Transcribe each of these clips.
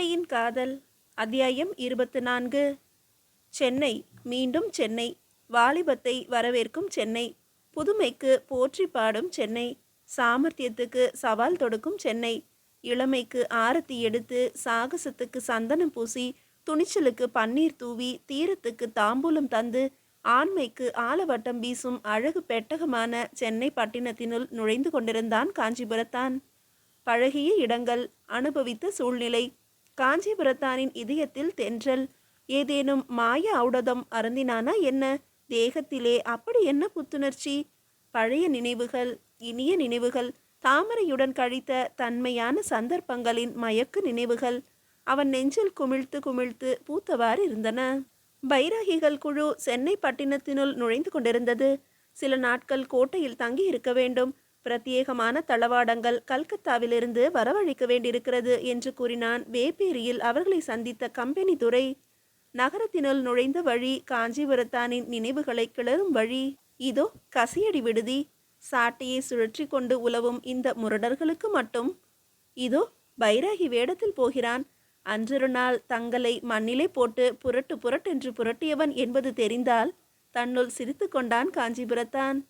தாமரையின் காதல். அத்தியாயம் 24. சென்னை, மீண்டும் சென்னை. வாலிபத்தை வரவேற்கும் சென்னை. புதுமைக்கு போற்றி பாடும் சென்னை. சாமர்த்தியத்துக்கு சவால் தொடுக்கும் சென்னை. இளமைக்கு ஆரத்தி எடுத்து சாகசத்துக்கு சந்தனம் பூசி துணிச்சலுக்கு பன்னீர் தூவி தீரத்துக்கு தாம்பூலம் தந்து ஆண்மைக்கு ஆலவட்டம் வீசும் அழகு பெட்டகமான சென்னை பட்டினத்தினுள் நுழைந்து கொண்டிருந்தான் காஞ்சிபுரத்தான். பழகிய இடங்கள், அனுபவித்த சூழ்நிலை. காஞ்சிபுரத்தானின் இதயத்தில் தென்றல். ஏதேனும் மாய ஔடதம் அருந்தினானா என்ன? தேகத்திலே அப்படி என்ன புத்துணர்ச்சி? பழைய நினைவுகள், இனிய நினைவுகள், தாமரையுடன் கழித்த தன்மையான சந்தர்ப்பங்களின் மயக்கு நினைவுகள் அவன் நெஞ்சில் குமிழ்த்து குமிழ்த்து பூத்தவாறு இருந்தன. பைராகிகள் குழு சென்னை பட்டினத்தினுள் நுழைந்து கொண்டிருந்தது. சில நாட்கள் கோட்டையில் தங்கி இருக்க வேண்டும். பிரத்யேகமான தளவாடங்கள் கல்கத்தாவிலிருந்து வரவழைக்க வேண்டியிருக்கிறது என்று கூறினான் வேப்பேரியில் அவர்களை சந்தித்த கம்பெனி துரை. நகரத்தினுள் நுழைந்த வழி காஞ்சிபுரத்தானின் நினைவுகளை கிளறும் வழி. இதோ கசியடி விடுதி. சாட்டையை சுழற்றி கொண்டு உலவும் இந்த முரடர்களுக்கு மட்டும். இதோ பைராகி வேடத்தில் போகிறான். அன்றொரு நாள் தங்களை மண்ணிலே போட்டு புரட்டு புரட்டென்று புரட்டியவன் என்பது தெரிந்தால் தன்னுள் சிரித்து கொண்டான் காஞ்சிபுரத்தான்.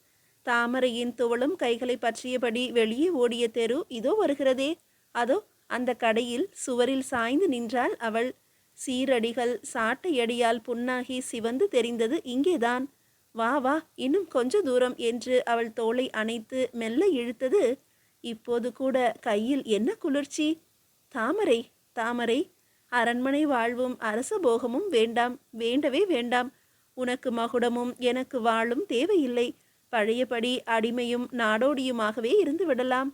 தாமரையின் துவளும் கைகளை பற்றியபடி வெளியே ஓடிய தெரு இதோ வருகிறதே. அதோ அந்த கடையில் சுவரில் சாய்ந்து நின்றாள் அவள். சீரடிகள் சாட்டையடியால் புண்ணாகி சிவந்து தெரிந்தது இங்கேதான். வா வா, இன்னும் கொஞ்ச தூரம் என்று அவள் தோளை அணைத்து மெல்ல இழுத்தது. இப்போது கூட கையில் என்ன குளிர்ச்சி! தாமரை, தாமரை, அரண்மனை வாழ்வும் அரச போகமும் வேண்டாம், வேண்டவே வேண்டாம். உனக்கு மகுடமும் எனக்கு வாளும் தேவையில்லை. பழையபடி அடிமையும் நாடோடியுமாகவே இருந்து விடலாம்.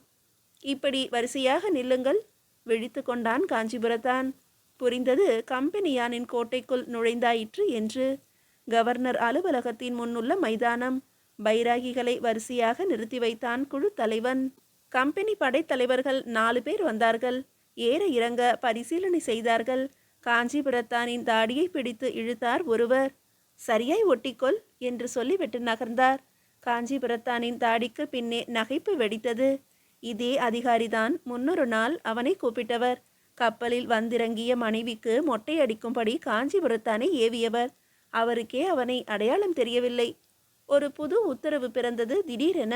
இப்படி வரிசையாக நில்லுங்கள். விழித்து கொண்டான் காஞ்சிபுரத்தான். புரிந்தது கம்பெனியானின் கோட்டைக்குள் நுழைந்தாயிற்று என்று. கவர்னர் அலுவலகத்தின் முன்னுள்ள மைதானம். பைராகிகளை வரிசையாக நிறுத்தி வைத்தான் குழு தலைவன். கம்பெனி படைத்தலைவர்கள் 4 பேர் வந்தார்கள். ஏற இறங்க பரிசீலனை செய்தார்கள். காஞ்சிபுரத்தானின் தாடியை பிடித்து இழுத்தார் ஒருவர். சரியாய் ஒட்டிக்கொள் என்று சொல்லிவிட்டு நகர்ந்தார். காஞ்சிபுரத்தானின் தாடிக்கு பின்னே நகைப்பு வெடித்தது. இதே அதிகாரிதான் முன்னொரு நாள் அவனை கூப்பிட்டவர். கப்பலில் வந்திறங்கிய மனைவிக்கு மொட்டை அடிக்கும்படி காஞ்சிபுரத்தானை ஏவியவர். அவருக்கே அவனை அடையாளம் தெரியவில்லை. ஒரு புது உத்தரவு பிறந்தது திடீரென.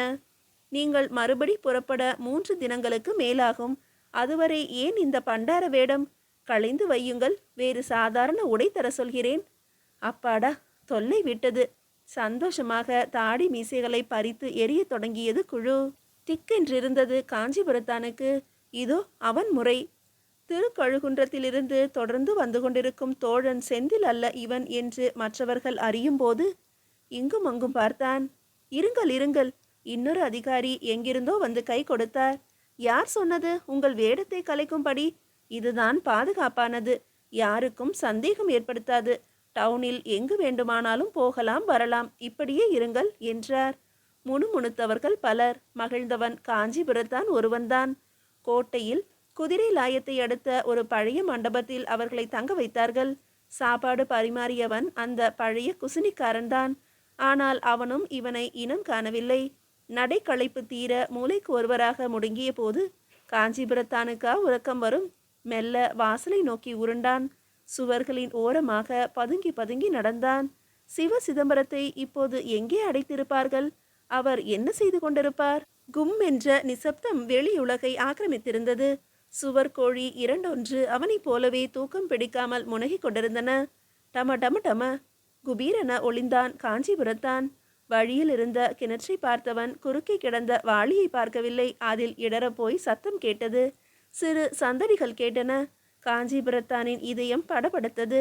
நீங்கள் மறுபடி புறப்பட 3 தினங்களுக்கு மேலாகும். அதுவரை ஏன் இந்த பண்டார வேடம்? களைந்து வையுங்கள். வேறு சாதாரண உடை தர சொல்கிறேன். அப்பாடா, தொல்லை விட்டது. சந்தோஷமாக தாடி மீசைகளை பறித்து எரிய தொடங்கியது குழு. திக்கென்றிருந்தது காஞ்சிபுரத்தானுக்கு. இதோ அவன் முறை. திருக்கழுகுன்றத்திலிருந்து தொடர்ந்து வந்து கொண்டிருக்கும் தோழன் செந்தில் அல்ல இவன் என்று மற்றவர்கள் அறியும் போது இங்கும் அங்கும் பார்த்தான். இருங்கள் இருங்கள், இன்னொரு அதிகாரி எங்கிருந்தோ வந்து கை கொடுத்தார். யார் சொன்னது உங்கள் வேடத்தை கலைக்கும்படி? இதுதான் பாதுகாப்பானது. யாருக்கும் சந்தேகம் ஏற்படுத்தாது. டவுனில் எங்கு வேண்டுமானாலும் போகலாம் வரலாம். இப்படியே இருங்கள் என்றார். முணுமுணுத்தவர்கள் பலர். மகிழ்ந்தவன் காஞ்சிபுரத்தான் ஒருவன்தான். கோட்டையில் குதிரை லாயத்தை அடுத்த ஒரு பழைய மண்டபத்தில் அவர்களை தங்க வைத்தார்கள். சாப்பாடு பரிமாறியவன் அந்த பழைய குசினிக்காரன்தான். ஆனால் அவனும் இவனை இனம் காணவில்லை. நடை களைப்பு தீர மூளைக்கு ஒருவராக முடங்கிய போது காஞ்சிபுரத்தானுக்கா உறக்கம் வரும்? மெல்ல வாசலை நோக்கி உருண்டான். சுவர்களின் ஓரமாக பதுங்கி பதுங்கி நடந்தான். சிவ சிதம்பரத்தை இப்போது எங்கே அடைத்திருப்பார்கள்? அவர் என்ன செய்து கொண்டிருப்பார்? கும் என்ற நிசப்தம் வெளியுலகை ஆக்கிரமித்திருந்தது. சுவர் கோழி 2 அவனைப் போலவே தூக்கம் பிடிக்காமல் முனகிக் கொண்டிருந்தன. டம டம டம குபீரென ஒளிந்தான் காஞ்சிபுரத்தான். வழியில் இருந்த கிணற்றை பார்த்தவன் குறுக்கே கிடந்த வாளியை பார்க்கவில்லை. அதில் இடறப்போய் சத்தம் கேட்டது. சிறு சந்தடிகள் கேட்டன. காஞ்சிபுரத்தானின் இதயம் படபடத்தது.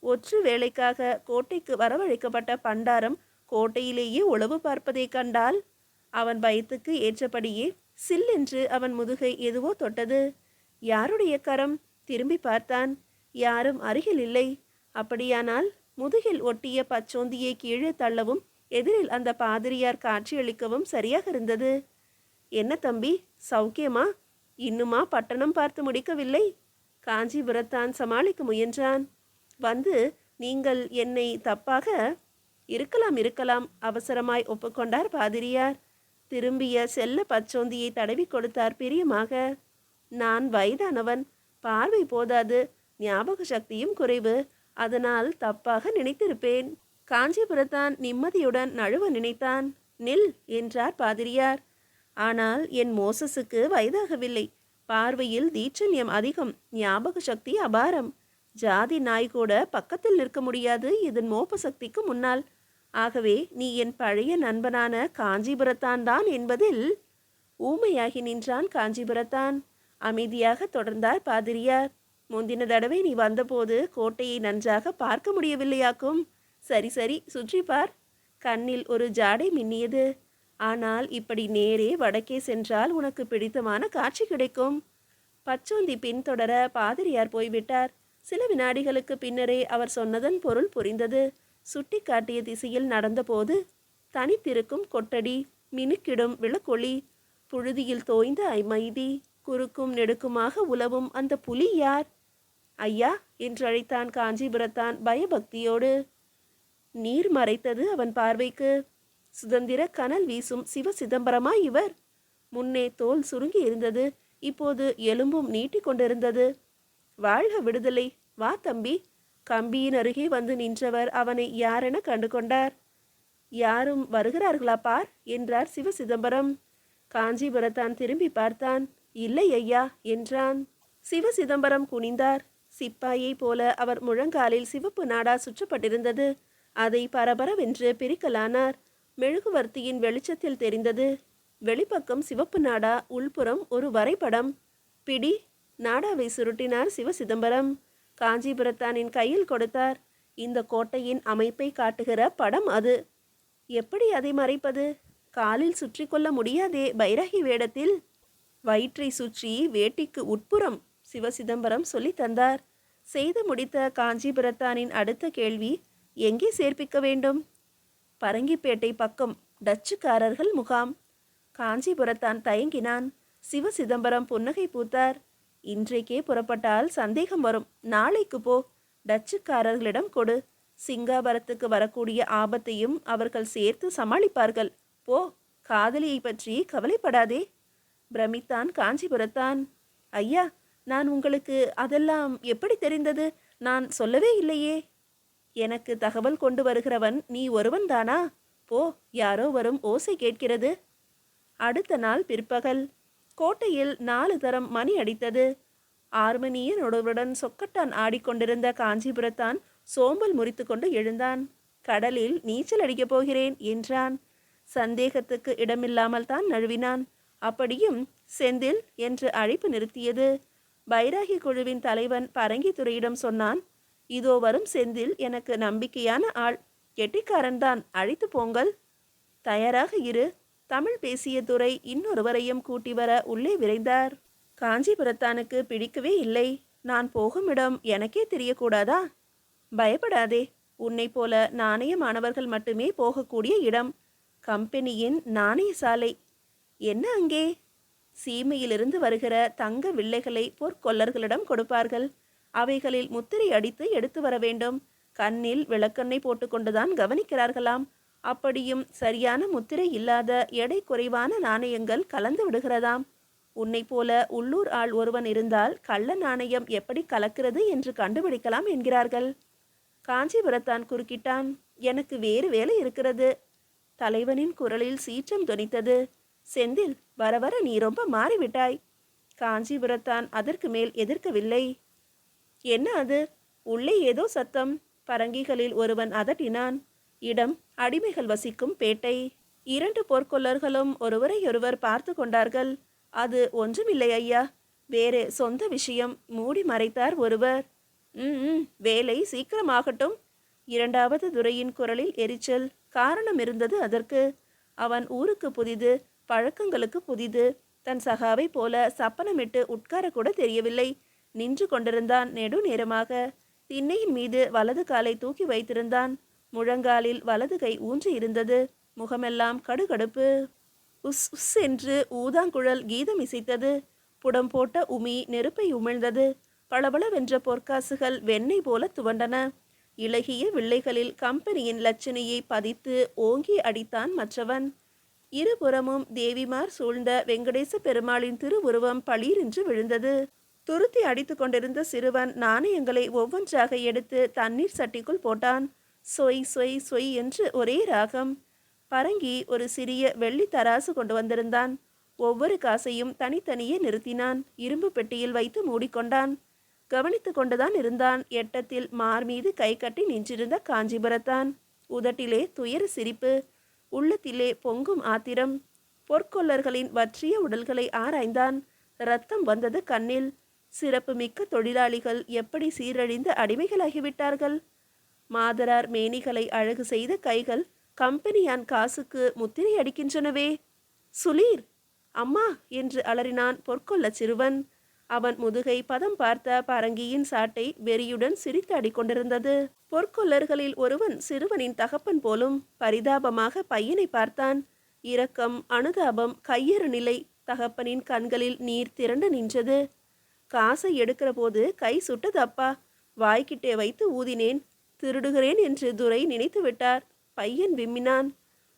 ஒற்று வேலைக்காக கோட்டைக்கு வரவழைக்கப்பட்ட பண்டாரம் கோட்டையிலேயே உளவு பார்ப்பதை கண்டால் அவன் பயத்துக்கு ஏற்றபடியே சில்லென்று அவன் முதுகை எதுவோ தொட்டது. யாருடைய கரம்? திரும்பி பார்த்தான். யாரும் அருகில் இல்லை. அப்படியானால் முதுகில் ஒட்டிய பச்சோந்தியை கீழே தள்ளவும் எதிரில் அந்த பாதிரியார் காட்சியளிக்கவும் சரியாக இருந்தது. என்ன தம்பி, சௌக்கியமா? இன்னுமா பட்டணம் பார்த்து முடிக்கவில்லை? காஞ்சிபுரத்தான் சமாளிக்க முயன்றான். வந்து நீங்கள் என்னை தப்பாக இருக்கலாம் இருக்கலாம் அவசரமாய் ஒப்புக்கொண்டார் பாதிரியார். திரும்பிய செல்ல பச்சோந்தியை தடவி கொடுத்தார் பிரியமாக. நான் வயதானவன், பார்வை போதாது. ஞாபக சக்தியும் குறைவு. அதனால் தப்பாக நினைத்திருப்பேன். காஞ்சிபுரத்தான் நிம்மதியுடன் நழுவ நினைத்தான். நில் என்றார் பாதிரியார். ஆனால் என் மோசஸுக்கு வயதாகவில்லை. பார்வையில் தீட்சண்யம் அதிகம், ஞாபக சக்தி அபாரம். ஜாதி நாய் கூட பக்கத்தில் நிற்க முடியாது இதன் மோப்ப சக்திக்கு முன்னால். ஆகவே நீ என் பழைய நண்பனான காஞ்சிபுரத்தான் தான் என்பதில் ஊமையாகி நின்றான் காஞ்சிபுரத்தான். அமைதியாக தொடர்ந்தார் பாதிரியார். முந்தின தடவை நீ வந்தபோது கோட்டையை நன்றாக பார்க்க முடியவில்லையாக்கும். சரி சரி, சுற்றி பார். கண்ணில் ஒரு ஜாடை மின்னியது. ஆனால் இப்படி நேரே வடக்கே சென்றால் உனக்கு பிடித்தமான காட்சி கிடைக்கும். பச்சோந்தி பின்தொடர பாதிரியார் போய்விட்டார். சில வினாடிகளுக்கு பின்னரே அவர் சொன்னதன் பொருள் புரிந்தது. சுட்டி காட்டிய திசையில் நடந்தபோது தனித்திருக்கும் கொட்டடி, மினுக்கிடும் விளக்கொளி, புழுதியில் தோய்ந்த அமைதி, குறுக்கும் நெடுக்குமாக உலவும் அந்த புலி யார்? ஐயா என்றழைத்தான் காஞ்சிபுரத்தான் பயபக்தியோடு. நீர் மறைத்தது அவன் பார்வைக்கு. சுதந்திர கனல் வீசும் சிவ சிதம்பரமா இவர்? முன்னே தோல் சுருங்கி இருந்தது, இப்போது எலும்பும் நீட்டி கொண்டிருந்தது. வாழ்க விடுதலை, வா தம்பி. கம்பியின் அருகே வந்து நின்றவர் அவனை யாரென கண்டு கொண்டார். யாரும் வருகிறார்களா பார் என்றார் சிவ சிதம்பரம். காஞ்சிபுரத்தான் திரும்பி பார்த்தான். இல்லை ஐயா என்றான். சிவ சிதம்பரம் குனிந்தார். சிப்பாயை போல அவர் முழங்காலில் சிவப்பு நாடா சுற்றப்பட்டிருந்தது. அதை பரபரவென்று பிரிக்கலானார். மெழுகுவர்த்தியின் வெளிச்சத்தில் தெரிந்தது. வெளிப்பக்கம் சிவப்பு நாடா, உள்புறம் ஒரு வரைபடம். பிடி. நாடாவை சுருட்டினார் சிவ சிதம்பரம். காஞ்சிபுரத்தானின் கையில் கொடுத்தார். இந்த கோட்டையின் அமைப்பை காட்டுகிற படம் அது. எப்படி அதை மறைப்பது? காலில் சுற்றி கொள்ள முடியாதே பைரகி வேடத்தில். வயிற்றை சுற்றி வேட்டிக்கு உட்புறம் சிவசிதம்பரம் சொல்லி தந்தார். செய்து முடித்த காஞ்சிபுரத்தானின் அடுத்த கேள்வி, எங்கே சேர்ப்பிக்க வேண்டும்? பரங்கிப்பேட்டை பக்கம் டச்சுக்காரர்கள் முகாம். காஞ்சிபுரத்தான் தயங்கினான். சிவ சிதம்பரம் புன்னகை பூத்தார். இன்றைக்கே புறப்பட்டால் சந்தேகம் வரும். நாளைக்கு போ. டச்சுக்காரர்களிடம் கொடு. சிங்காபரத்துக்கு வரக்கூடிய ஆபத்தையும் அவர்கள் சேர்த்து சமாளிப்பார்கள். போ. காதலியை பற்றி கவலைப்படாதே. பிரமித்தான் காஞ்சிபுரத்தான். ஐயா, நான் உங்களுக்கு அதெல்லாம் எப்படி தெரிந்தது? நான் சொல்லவே இல்லையே. எனக்கு தகவல் கொண்டு வருகிறவன் நீ ஒருவன்தானா? போ, யாரோ வரும் ஓசை கேட்கிறது. அடுத்த நாள் பிற்பகல் கோட்டையில் 4 தரம் மணி அடித்தது. ஆர்மனியனுடன் சொக்கட்டான் ஆடிக்கொண்டிருந்த காஞ்சிபுரத்தான் சோம்பல் முறித்து கொண்டு எழுந்தான். கடலில் நீச்சல் அடிக்கப் போகிறேன் என்றான். சந்தேகத்துக்கு இடமில்லாமல் தான் நழுவினான். அப்படியும் செந்தில் என்று அழைப்பு நிறுத்தியது. பைராகி குழுவின் தலைவன் பரங்கித்துறையிடம் சொன்னான். இதோ வரும் செந்தில் எனக்கு நம்பிக்கையான ஆள், கெட்டிக்காரன்தான், அழைத்து போங்கள். தயாராக இரு. தமிழ் பேசிய துரை இன்னொருவரையும் கூட்டி வர உள்ளே விரைந்தார். காஞ்சிபுரத்தானுக்கு பிடிக்கவே இல்லை. நான் போகும் இடம் எனக்கே தெரியக்கூடாதா? பயப்படாதே, உன்னை போல நாணயமானவர்கள் மட்டுமே போகக்கூடிய இடம். கம்பெனியின் நாணய சாலை. என்ன அங்கே? சீமையிலிருந்து வருகிற தங்க வில்லைகளை பொற்கொல்லர்களிடம் கொடுப்பார்கள். அவைகளில் முத்திரை அடித்து எடுத்து வர வேண்டும். கண்ணில் விளக்கெண்ணெய் போட்டுக்கொண்டுதான் கவனிக்கிறார்களாம். அப்படியும் சரியான முத்திரை இல்லாத எடை குறைவான நாணயங்கள் கலந்து விடுகிறதாம். உன்னை போல உள்ளூர் ஆள் ஒருவன் இருந்தால் கள்ள நாணயம் எப்படி கலக்கிறது என்று கண்டுபிடிக்கலாம் என்கிறார்கள். காஞ்சிபுரத்தான் குறுக்கிட்டான். எனக்கு வேறு வேலை இருக்கிறது. தலைவனின் குரலில் சீற்றம் தொனித்தது. செந்தில், வர வர நீ ரொம்ப மாறிவிட்டாய். காஞ்சிபுரத்தான் அதற்கு மேல் எதிர்க்கவில்லை. என்ன அது? உள்ளே ஏதோ சத்தம். பரங்கிகளில் ஒருவன் அதட்டினான். இடம் அடிமைகள் வசிக்கும் பேட்டை. 2 பொற்கொல்லர்களும் ஒருவரையொருவர் பார்த்து கொண்டார்கள். அது ஒன்றுமில்லை ஐயா, வேறு சொந்த விஷயம். மூடி மறைத்தார் ஒருவர். வேலை சீக்கிரமாகட்டும். 2வது துரையின் குரலில் எரிச்சல். காரணம் இருந்தது அதற்கு. அவன் ஊருக்கு புதிது, பழக்கங்களுக்கு புதிது. தன் சகாவை போல சப்பனமிட்டு உட்காரக்கூட தெரியவில்லை. நின்று கொண்டிருந்தான் நெடுநேரமாக. திண்ணையின் மீது வலது காலை தூக்கி வைத்திருந்தான். முழங்காலில் வலது கை ஊன்றி இருந்தது. முகமெல்லாம் கடுகடுப்பு. உஸ் உஸ் என்று ஊதாங்குழல் கீதம் இசைத்தது. புடம் போட்ட உமி நெருப்பை உமிழ்ந்தது. பளபளவென்ற பொற்காசுகள் வெண்ணெய் போல துவண்டன. இளகிய வில்லைகளில் கம்பெனியின் லட்சணையை பதித்து ஓங்கி அடித்தான் மற்றவன். இருபுறமும் தேவிமார் சூழ்ந்த வெங்கடேச பெருமாளின் திருவுருவம் பளீரென்று விழுந்தது. துருத்தி அடித்து கொண்டிருந்த சிறுவன் நாணயங்களை ஒவ்வொன்றாக எடுத்து தண்ணீர் சட்டிக்குள் போட்டான். சொய் சொய் சொய் என்று ஒரே ராகம். பரங்கி ஒரு சிறிய வெள்ளி தராசு கொண்டு வந்திருந்தான். ஒவ்வொரு காசையும் தனித்தனியே நிறுத்தினான். இரும்பு பெட்டியில் வைத்து மூடிக்கொண்டான். கவனித்து கொண்டுதான் இருந்தான். எட்டத்தில் மார்மீது கை கட்டி நின்றிருந்த காஞ்சிபுரத்தான். உதட்டிலே துயர சிரிப்பு, உள்ளத்திலே பொங்கும் ஆத்திரம். பொற்கொல்லர்களின் வற்றிய உடல்களை ஆராய்ந்தான். இரத்தம் வந்தது கண்ணில். சிறப்பு மிக்க தொழிலாளிகள் எப்படி சீரழிந்த அடிமைகளாகிவிட்டார்கள். மாதரார் மேனிகளை அழகு செய்த கைகள் கம்பெனியான் காசுக்கு முத்திரை அடிக்கின்றனவே. சுளீர், அம்மா என்று அலறினான் பொற்கொல்ல சிறுவன். அவன் முதுகை பதம் பார்த்த பரங்கியின் சாட்டை வெறியுடன் சிரித்து அடிக்கொண்டிருந்தது. பொற்கொல்லர்களில் ஒருவன் சிறுவனின் தகப்பன் போலும். பரிதாபமாக பையனை பார்த்தான். இரக்கம், அனுதாபம், கையறு நிலை. தகப்பனின் கண்களில் நீர் திரண்டு நின்றது. காசை எடுக்கிற போது கை சுட்டது அப்பா. வாய்க்கிட்டே வைத்து ஊதினேன். திருடுகிறேன் என்று துரை நினைத்து விட்டார். பையன் விம்மினான்.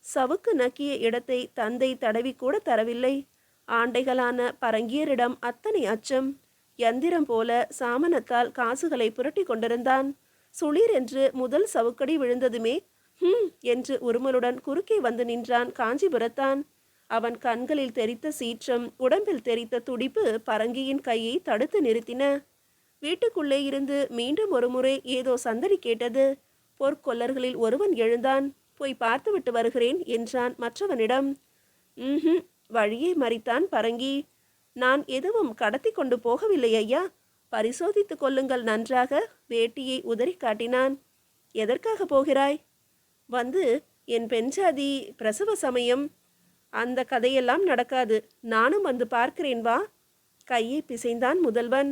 சவுக்கு நக்கிய இடத்தை தந்தை தடவி கூட தரவில்லை. ஆண்டைகளான பரங்கியரிடம் அத்தனை அச்சம். யந்திரம் போல சாமனத்தால் காசுகளை புரட்டி கொண்டிருந்தான். சுளீர் என்று முதல் சவுக்கடி விழுந்ததுமே என்று உருமலுடன் குறுக்கே வந்து நின்றான் காஞ்சிபுரத்தான். அவன் கண்களில் தெரித்த சீற்றம், உடம்பில் தெரித்த துடிப்பு பரங்கியின் கையை தடுத்து நிறுத்தின. வீட்டுக்குள்ளே இருந்து மீண்டும் ஒரு முறை ஏதோ சந்தடி கேட்டது. பொற்கொல்லர்களில் ஒருவன் எழுந்தான். போய் பார்த்துவிட்டு வருகிறேன் என்றான் மற்றவனிடம். வழியை மறித்தான் பரங்கி. நான் எதுவும் கடத்தி கொண்டு போகவில்லை ஐயா, பரிசோதித்து கொள்ளுங்கள் நன்றாக. வேட்டியை உதறி காட்டினான். எதற்காக போகிறாய்? வந்து என் பெண்சாதி பிரசவ சமயம். அந்த கதையெல்லாம் நடக்காது. நானும் வந்து பார்க்கிறேன் வா. கையை பிசைந்தான் முதல்வன்.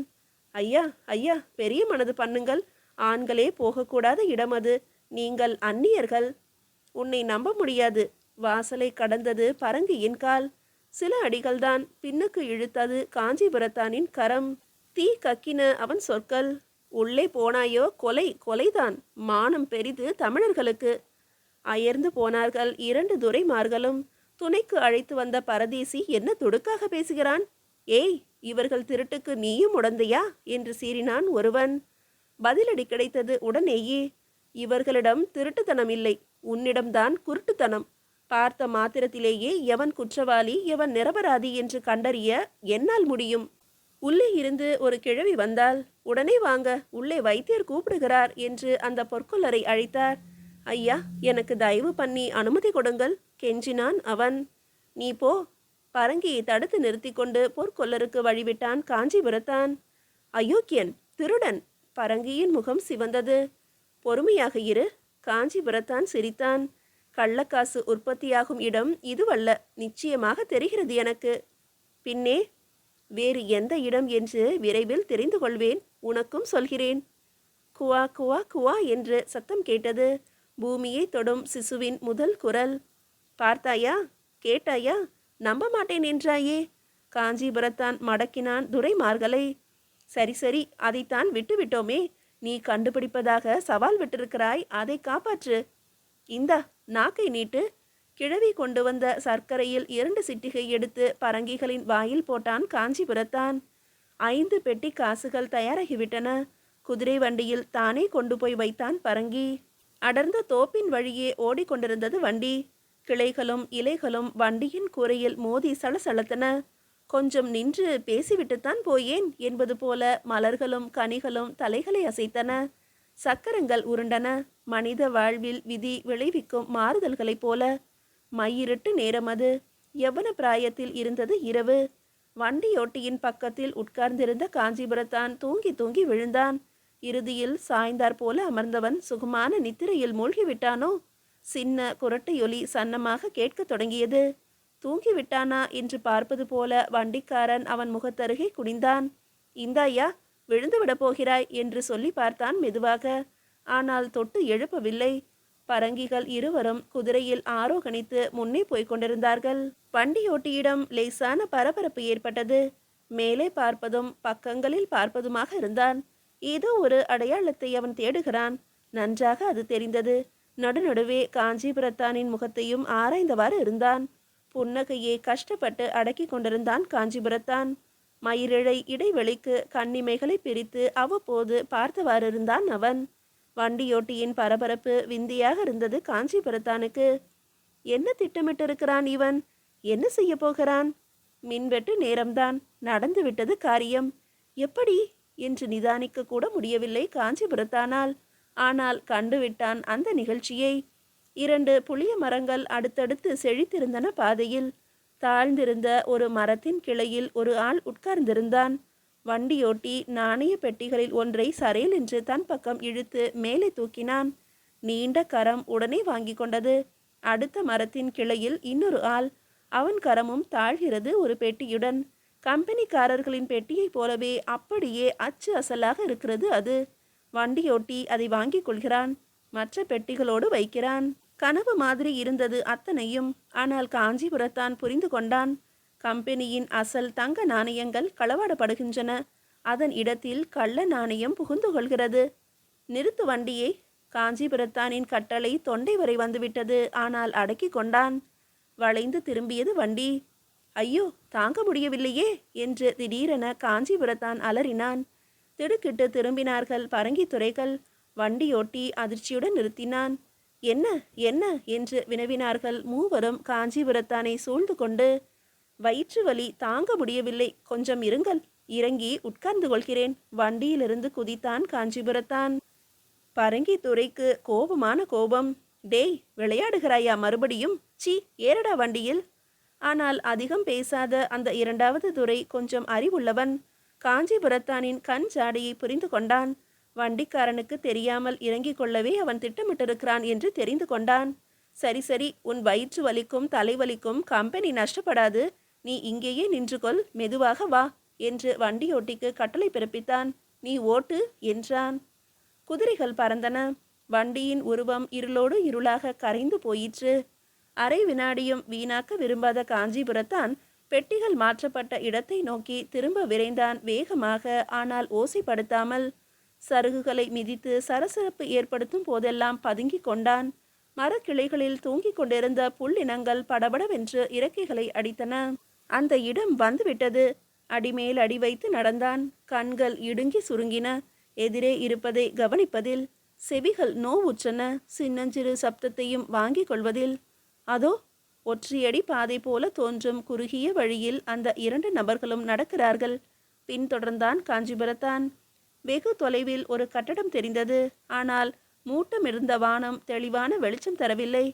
ஐயா ஐயா, பெரிய மனது பண்ணுங்கள். ஆண்களே போகக்கூடாத இடம் அது. நீங்கள் அந்நியர்கள். உன்னை நம்ப முடியாது. வாசலை கடந்தது பரங்கியின் கால். சில அடிகள்தான். பின்னுக்கு இழுத்தது காஞ்சிபுரத்தானின் கரம். தீ கக்கின அவன் சொற்கள். உள்ளே போனாயோ கொலை, கொலைதான். மானம் பெரிது தமிழர்களுக்கு. அயர்ந்து போனார்கள் இரண்டு துரைமார்களும். துணைக்கு அழைத்து வந்த பரதேசி என்ன துடுக்காக பேசுகிறான்? ஏய், இவர்கள் திருட்டுக்கு நீயும் உடந்தையா என்று சீறினான் ஒருவன். பதிலடி கிடைத்தது உடனேயே. இவர்களிடம் திருட்டுத்தனம் இல்லை, உன்னிடம்தான் குருட்டுத்தனம். பார்த்த மாத்திரத்திலேயே எவன் குற்றவாளி எவன் நிரபராதி என்று கண்டறிய என்னால் முடியும். உள்ளே இருந்து ஒரு கிழவி வந்தால், உடனே வாங்க, உள்ளே வைத்தியர் கூப்பிடுகிறார் என்று அந்த பொற்கொல்லரை அழைத்தார். ஐயா, எனக்கு தயவு பண்ணி அனுமதி கொடுங்கள் கெஞ்சினான் அவன். நீ போ. பரங்கியை தடுத்து நிறுத்தி கொண்டு பொற்கொல்லருக்கு வழிவிட்டான் காஞ்சிபுரத்தான். அயோக்கியன், திருடன். பரங்கியின் முகம் சிவந்தது. பொறுமையாக இரு. காஞ்சிபுரத்தான் சிரித்தான். கள்ளக்காசு உற்பத்தியாகும் இடம் இதுவல்ல, நிச்சயமாக தெரிகிறது எனக்கு. பின்னே வேறு எந்த இடம் என்று விரைவில் தெரிந்து கொள்வேன். உனக்கும் சொல்கிறேன். குவா குவா குவா என்று சத்தம் கேட்டது. பூமியை தொடும் சிசுவின் முதல் குரல். பார்த்தாயா, கேட்டாயா, நம்ப மாட்டேன் என்றாயே. காஞ்சிபுரத்தான் மடக்கினான் துரைமார்களை. சரி சரி, அதைத்தான் விட்டுவிட்டோமே. நீ கண்டுபிடிப்பதாக சவால் விட்டிருக்கிறாய், அதை காப்பாற்று. இந்தா, நாக்கை நீட்டு. கிழவி கொண்டு வந்த சர்க்கரையில் 2 சிட்டிகை எடுத்து பரங்கிகளின் வாயில் போட்டான் காஞ்சிபுரத்தான். 5 பெட்டி காசுகள் தயாராகிவிட்டன. குதிரை வண்டியில் தானே கொண்டு போய் வைத்தான் பரங்கி. அடர்ந்த தோப்பின் வழியே ஓடிக்கொண்டிருந்தது வண்டி. கிளைகளும் இலைகளும் வண்டியின் கூரையில் மோதி சலசலத்தன. கொஞ்சம் நின்று பேசிவிட்டுத்தான் போயேன் என்பது போல மலர்களும் கனிகளும் தலைகளை அசைத்தன. சக்கரங்கள் உருண்டன. மனித வாழ்வில் விதி விளைவிக்கும் மாறுதல்களைப் போல. மையிருட்டு நேரம் அது. யவன பிராயத்தில் இருந்தது இரவு. வண்டியோட்டியின் பக்கத்தில் உட்கார்ந்திருந்த காஞ்சிபுரத்தான் தூங்கி தூங்கி விழுந்தான். இறுதியில் சாய்ந்தார் போல அமர்ந்தவன் சுகமான நித்திரையில் மூழ்கிவிட்டானோ? சின்ன குரட்டையொலி சன்னமாக கேட்கத் தொடங்கியது. தூங்கிவிட்டானா என்று பார்ப்பது போல வண்டிக்காரன் அவன் முகத்தருகே குனிந்தான். இந்தாயா, விழுந்துவிடப் போகிறாய் என்று சொல்லி பார்த்தான் மெதுவாக. ஆனால் தொட்டு எழுப்பவில்லை. பரங்கிகள் இருவரும் குதிரையில் ஆரோகணித்து முன்னே போய்க் கொண்டிருந்தார்கள். வண்டியோட்டியிடம் லேசான பரபரப்பு ஏற்பட்டது. மேலே பார்ப்பதும் பக்கங்களில் பார்ப்பதுமாக இருந்தான். ஏதோ ஒரு அடையாளத்தை அவன் தேடுகிறான். நன்றாக அது தெரிந்தது. நடுநடுவே காஞ்சிபுரத்தானின் முகத்தையும் ஆராய்ந்தவாறு இருந்தான். புன்னகையை கஷ்டப்பட்டு அடக்கி கொண்டிருந்தான் காஞ்சிபுரத்தான். மயிரிழை இடைவெளிக்கு கண்ணிமைகளை பிரித்து அவ்வப்போது பார்த்தவாறிருந்தான் அவன். வண்டியோட்டியின் பரபரப்பு விந்தியாக இருந்தது காஞ்சிபுரத்தானுக்கு. என்ன திட்டமிட்டிருக்கிறான் இவன்? என்ன செய்ய போகிறான்? மின்வெட்டு நேரம்தான். நடந்துவிட்டது காரியம். எப்படி என்று நிதானிக்க கூட முடியவில்லை காஞ்சிபுரத்தானால். ஆனால் கண்டுவிட்டான் அந்த நிகழ்ச்சியை. 2 புளிய மரங்கள் அடுத்தடுத்து செழித்திருந்தன பாதையில். தாழ்ந்திருந்த ஒரு மரத்தின் கிளையில் ஒரு ஆள் உட்கார்ந்திருந்தான். வண்டியோட்டி நாணய பெட்டிகளில் ஒன்றை சரேல் என்று தன் பக்கம் இழுத்து மேலே தூக்கினான். நீண்ட கரம் உடனே வாங்கி கொண்டது. அடுத்த மரத்தின் கிளையில் இன்னொரு ஆள். அவன் கரமும் தாழ்கிறது ஒரு பெட்டியுடன். கம்பெனிக்காரர்களின் பெட்டியைப் போலவே அப்படியே அச்சு அசலாக இருக்கிறது அது. வண்டியோட்டி அதை வாங்கி கொள்கிறான். மற்ற பெட்டிகளோடு வைக்கிறான். கனவு மாதிரி இருந்தது அத்தனையும். ஆனால் காஞ்சிபுரத்தான் புரிந்து கொண்டான். கம்பெனியின் அசல் தங்க நாணயங்கள் களவாடப்படுகின்றன. அதன் இடத்தில் கள்ள நாணயம் புகுந்து கொள்கிறது. நிறுத்து வண்டியை. காஞ்சிபுரத்தானின் கட்டளை தொண்டை வரை வந்துவிட்டது. ஆனால் அடக்கி கொண்டான். வளைந்து திரும்பியது வண்டி. ஐயோ, தாங்க முடியவில்லையே என்று திடீரென காஞ்சிபுரத்தான் அலறினான். திடுக்கிட்டு திரும்பினார்கள் பரங்கித்துறைகள். வண்டியோட்டி அதிர்ச்சியுடன் நிறுத்தினான். என்ன என்ன என்று வினவினார்கள் மூவரும் காஞ்சிபுரத்தானை சூழ்ந்து கொண்டு. வயிற்று வலி தாங்க முடியவில்லை, கொஞ்சம் இருங்கள், இறங்கி உட்கார்ந்து கொள்கிறேன். வண்டியிலிருந்து குதித்தான் காஞ்சிபுரத்தான். பரங்கித்துறைக்கு கோபமான கோபம். டேய், விளையாடுகிறாயா மறுபடியும்? சி, ஏறடா வண்டியில். ஆனால் அதிகம் பேசாத அந்த 2வது துரை கொஞ்சம் அறிவுள்ளவன். காஞ்சிபுரத்தானின் கண் ஜாடையை புரிந்து கொண்டான். வண்டிக்காரனுக்கு தெரியாமல் இறங்கிக் கொள்ளவே அவன் திட்டமிட்டிருக்கிறான் என்று தெரிந்து கொண்டான். சரி சரி, உன் வயிற்று வலிக்கும் தலைவலிக்கும் கம்பெனி நஷ்டப்படாது. நீ இங்கேயே நின்று கொள், மெதுவாக வா என்று வண்டியோட்டிக்கு கட்டளை பிறப்பித்தான். நீ ஓட்டு என்றான். குதிரைகள் பறந்தன. வண்டியின் உருவம் இருளோடு இருளாக கரைந்து போயிற்று. அரை வினாடியும் வீணாக்க விரும்பாத காஞ்சிபுரத்தான் பெட்டிகள் மாற்றப்பட்ட இடத்தை நோக்கி திரும்ப விரைந்தான் வேகமாக. ஆனால் ஓசைப்படுத்தாமல். சருகுகளை மிதித்து சரசரப்பு ஏற்படுத்தும் போதெல்லாம் பதுங்கி கொண்டான். மரக்கிளைகளில் தூங்கிக் கொண்டிருந்த புல்லினங்கள் படபடவென்று இறக்கைகளை அடித்தன. அந்த இடம் வந்துவிட்டது. அடிமேல் அடி வைத்து நடந்தான். கண்கள் இடுங்கி சுருங்கின. எதிரே இருப்பதை கவனிப்பதில். செவிகள் நோவுற்றன. சின்னஞ்சிறு சப்தத்தையும் வாங்கிக் கொள்வதில். அதோ ஒற்றையடி பாதை போல தோன்றும் குறுகிய வழியில் அந்த 2 நபர்களும் நடக்கிறார்கள். பின்தொடர்ந்தான் காஞ்சிபுரத்தான். வெகு தொலைவில் ஒரு கட்டடம் தெரிந்தது. ஆனால் மூட்டமிருந்த வானம் தெளிவான வெளிச்சம் தரவில்லை.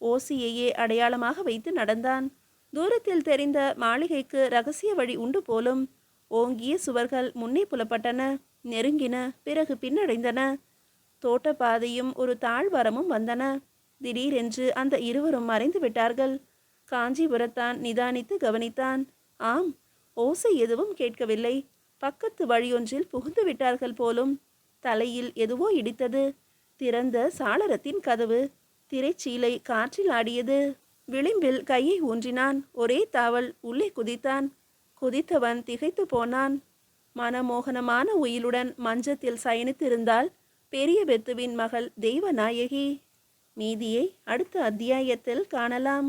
ஓசியையே அடையாளமாக வைத்து நடந்தான். தூரத்தில் தெரிந்த மாளிகைக்கு ரகசிய வழி உண்டு போலும். ஓங்கிய சுவர்கள் முன்னே புலப்பட்டன. நெருங்கின, பிறகு பின்னடைந்தன. தோட்டப்பாதையும் ஒரு தாழ்வாரமும் வந்தன. திடீரென்று அந்த இருவரும் மறைந்து விட்டார்கள். காஞ்சிபுரத்தான் நிதானித்து கவனித்தான். ஆம், ஓசை எதுவும் கேட்கவில்லை. பக்கத்து வழியொன்றில் புகுந்து விட்டார்கள் போலும். தலையில் எதுவோ இடித்தது. திறந்த சாளரத்தின் கதவு. திரைச்சீலை காற்றில் ஆடியது. விளிம்பில் கையை ஊன்றினான். ஒரே தாவல் உள்ளே குதித்தான். குதித்தவன் திகைத்து போனான். மனமோகனமான உயிலுடன் மஞ்சத்தில் சயனித்திருந்தாள் பெரிய பெத்துவின் மகள் தெய்வநாயகி. மீதியை அடுத்த அத்தியாயத்தில் காணலாம்.